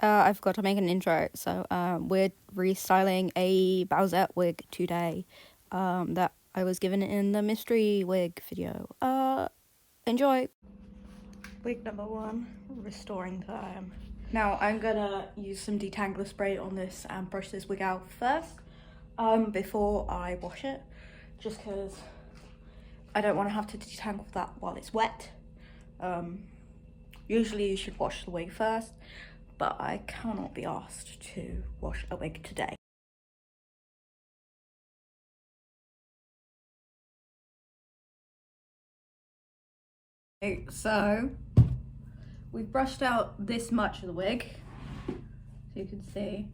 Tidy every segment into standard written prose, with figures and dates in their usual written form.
I forgot to make an intro, so we're restyling a Bowsette wig today that I was given in the mystery wig video. Enjoy! Wig number 1, restoring time. Now I'm gonna use some detangler spray on this and brush this wig out first before I wash it, just because I don't want to have to detangle that while it's wet. Usually you should wash the wig first, but I cannot be asked to wash a wig today. Okay, so we've brushed out this much of the wig, so you can see.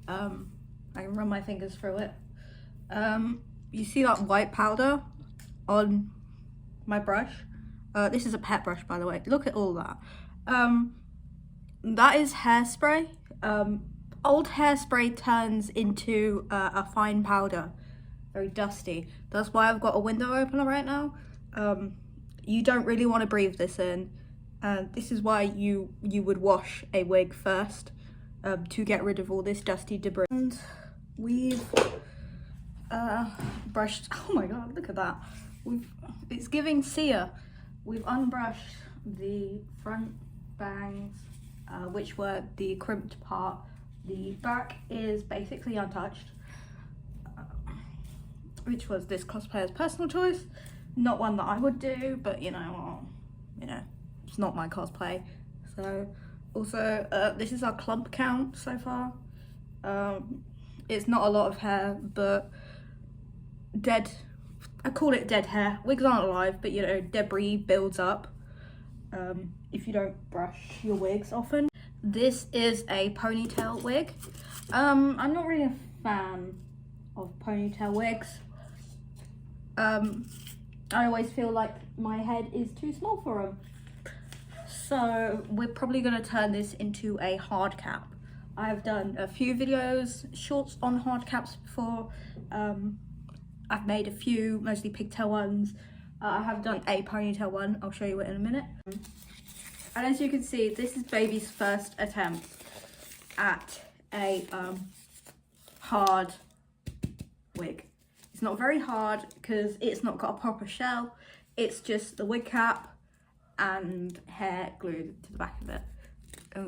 I can run my fingers through it. You see that white powder on my brush? This is a pet brush, by the way. Look at all that. That is hairspray. Old hairspray turns into a fine powder, very dusty. That's why I've got a window open right now. You don't really want to breathe this in. This is why you would wash a wig first, to get rid of all this dusty debris. And we've brushed, oh my god, look at that. It's giving Sia. We've unbrushed the front bangs, which were the crimped part. The back is basically untouched, which was this cosplayer's personal choice. Not one that I would do, but you know, it's not my cosplay. So also, this is our clump count so far. It's not a lot of hair, but I call it dead hair. Wigs aren't alive, but you know, debris builds up if you don't brush your wigs often. This is a ponytail wig. I'm not really a fan of ponytail wigs. I always feel like my head is too small for them. So we're probably going to turn this into a hard cap. I've done a few videos, shorts on hard caps before. I've made a few, mostly pigtail ones. I have done a ponytail one. I'll show you it in a minute. And as you can see, this is baby's first attempt at a hard wig. It's not very hard because it's not got a proper shell. It's just the wig cap and hair glued to the back of it.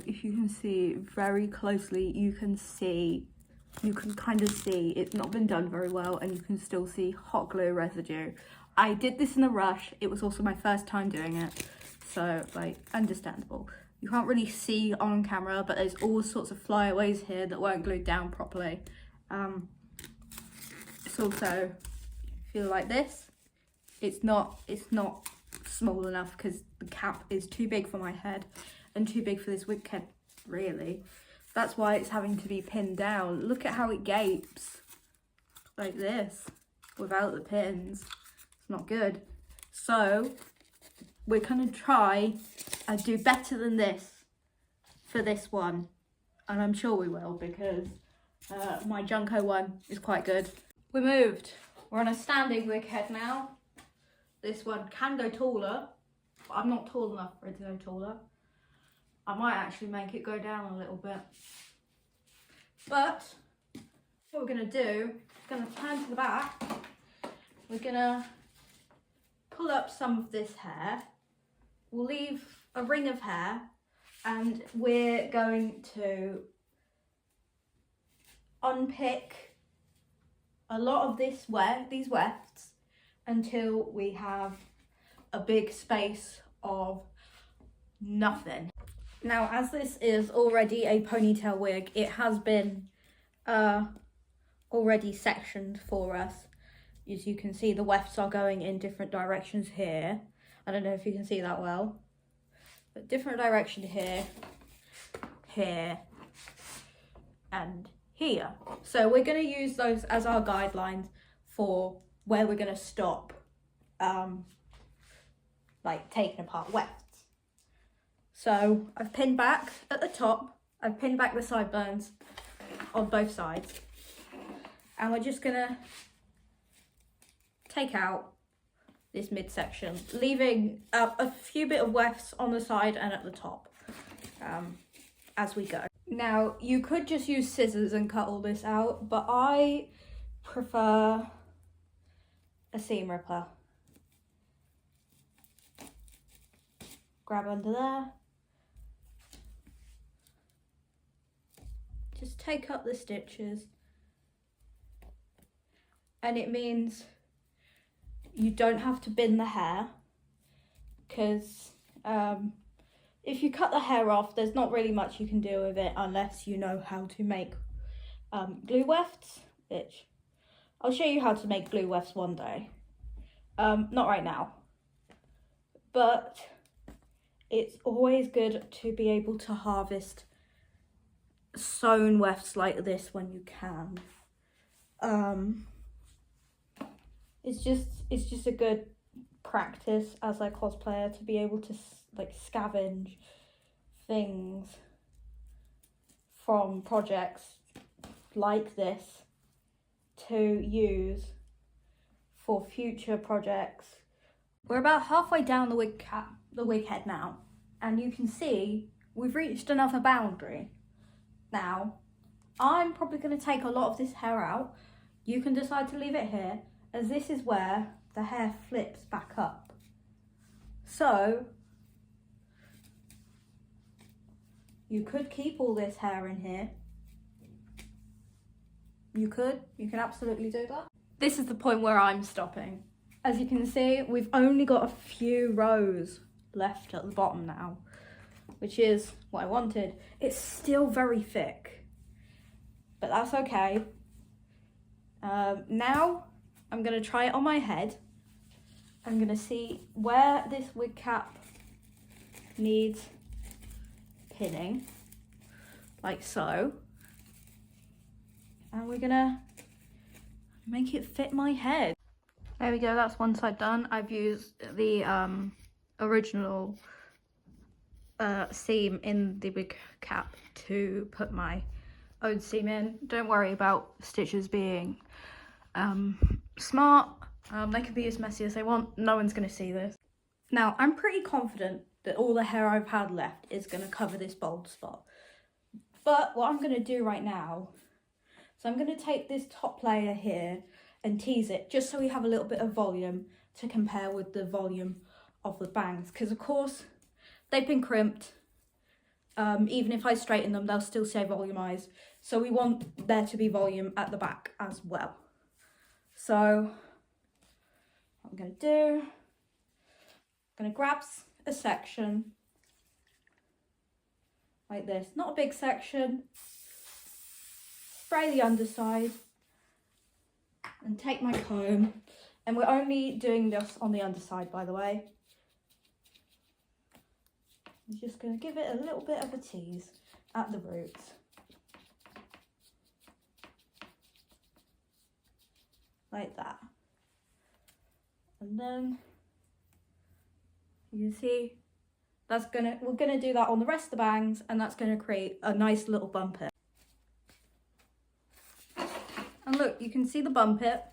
If you can see very closely, you can kind of see it's not been done very well, and you can still see hot glue residue. I did this in a rush. It was also my first time doing it, so like, understandable. You can't really see on camera, but there's all sorts of flyaways here that weren't glued down properly. It's also, feel like this. It's not small enough because the cap is too big for my head and too big for this wig head, really. That's why it's having to be pinned down. Look at how it gapes like this without the pins. It's not good. So we're gonna try and do better than this for this one, and I'm sure we will, because my Junko one is quite good. We moved. We're on a standing wig head now. This one can go taller, but I'm not tall enough for it to go taller. I might actually make it go down a little bit. But what we're gonna do, we're gonna turn to the back. We're gonna pull up some of this hair. We'll leave a ring of hair, and we're going to unpick a lot of these wefts until we have a big space of nothing. Now, as this is already a ponytail wig, it has been already sectioned for us. As you can see, the wefts are going in different directions here. I don't know if you can see that well, but different direction here, here, and here. So we're going to use those as our guidelines for where we're going to stop, like taking apart wefts. So I've pinned back at the top, I've pinned back the sideburns on both sides, and we're just gonna take out this midsection, leaving a few bit of wefts on the side and at the top as we go. Now, you could just use scissors and cut all this out, but I prefer a seam ripper. Grab under there. Just take up the stitches. And it means you don't have to bin the hair, because if you cut the hair off, there's not really much you can do with it unless you know how to make glue wefts, which I'll show you how to make glue wefts one day. Not right now, but it's always good to be able to harvest sewn wefts like this when you can. It's just a good practice as a cosplayer to be able to like scavenge things from projects like this to use for future projects. We're about halfway down the wig head now, and you can see we've reached another boundary. Now, I'm probably going to take a lot of this hair out. You can decide to leave it here, as this is where the hair flips back up. So, you could keep all this hair in here. You can absolutely do that. This is the point where I'm stopping. As you can see, we've only got a few rows left at the bottom now, which is what I wanted. It's still very thick, but that's okay. Now I'm gonna try it on my head. I'm gonna see where this wig cap needs pinning, like so. And we're gonna make it fit my head. There we go, that's one side done. I've used the original seam in the wig cap to put my own seam in. Don't worry about stitches being smart. They can be as messy as they want. No one's going to see this. Now, I'm pretty confident that all the hair I've had left is going to cover this bald spot. But what I'm going to do right now, so I'm going to take this top layer here and tease it just so we have a little bit of volume to compare with the volume of the bangs. Because of course, they've been crimped. Even if I straighten them, they'll still stay volumized. So we want there to be volume at the back as well. So what I'm going to do, I'm going to grab a section like this, not a big section, spray the underside and take my comb, and we're only doing this on the underside, by the way. I'm just going to give it a little bit of a tease at the roots. Like that. And then you can see we're gonna do that on the rest of the bangs, and that's gonna create a nice little bump it. And look, you can see the bump it.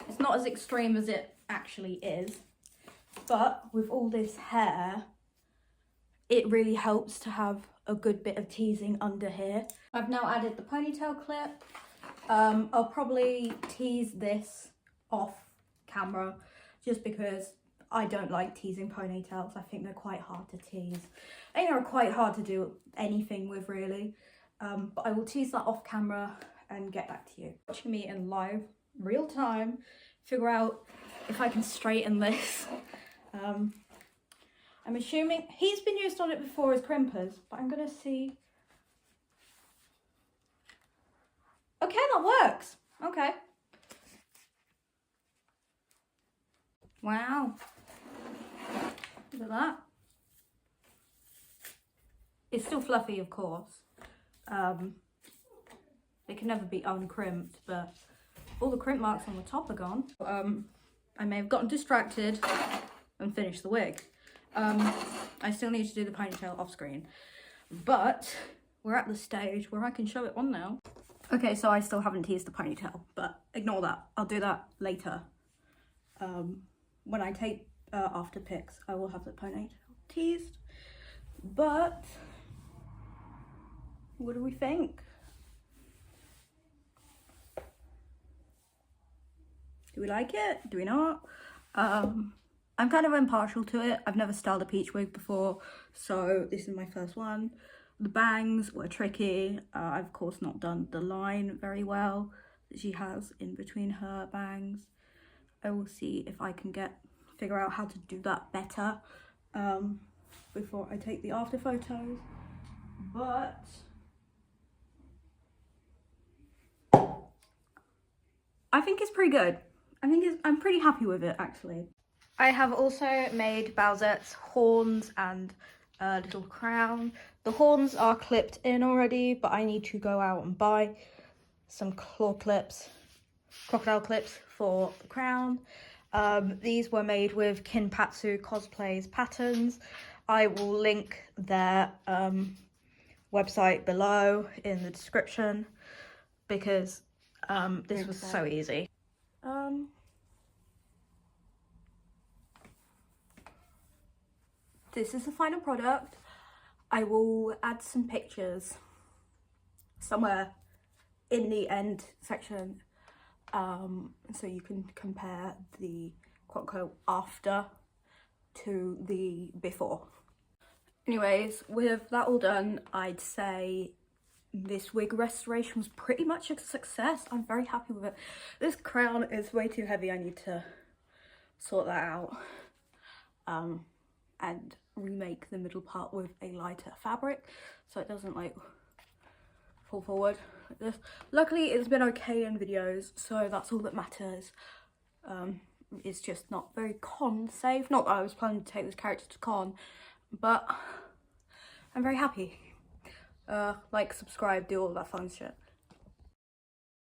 It's not as extreme as it actually is, but with all this hair, it really helps to have a good bit of teasing under here. I've now added the ponytail clip. I'll probably tease this off camera just because I don't like teasing ponytails. I think they're quite hard to tease. I think they're quite hard to do anything with, really. But I will tease that off camera and get back to you. Watching me in live, real time, figure out if I can straighten this. I'm assuming he's been used on it before as crimpers, but I'm gonna see. Okay, that works. Okay. Wow. Look at that. It's still fluffy, of course. It can never be uncrimped, but all the crimp marks on the top are gone. I may have gotten distracted and finished the wig. I still need to do the ponytail off screen, but we're at the stage where I can show it on now. Okay, so I still haven't teased the ponytail, but ignore that. I'll do that later. When I take after pics, I will have the ponytail teased. But What do we think? Do we like it? Do we not? I'm kind of impartial to it. I've never styled a peach wig before, so this is my first one. The bangs were tricky. I've of course not done the line very well that she has in between her bangs. I will see if I can figure out how to do that better before I take the after photos. But I think it's pretty good. I'm pretty happy with it actually. I have also made Bowsette's horns and a little crown. The horns are clipped in already, but I need to go out and buy some crocodile clips for the crown. These were made with Kinpatsu Cosplays patterns. I will link their website below in the description because this was so easy. This is the final product. I will add some pictures somewhere in the end section so you can compare the quote-unquote after to the before. Anyways, with that all done, I'd say this wig restoration was pretty much a success. I'm very happy with it. This crown is way too heavy. I need to sort that out and remake the middle part with a lighter fabric so it doesn't like fall forward like this. Luckily it's been okay in videos, so that's all that matters. It's just not very con safe. Not that I was planning to take this character to con, but I'm very happy. Like, subscribe, do all that fun shit.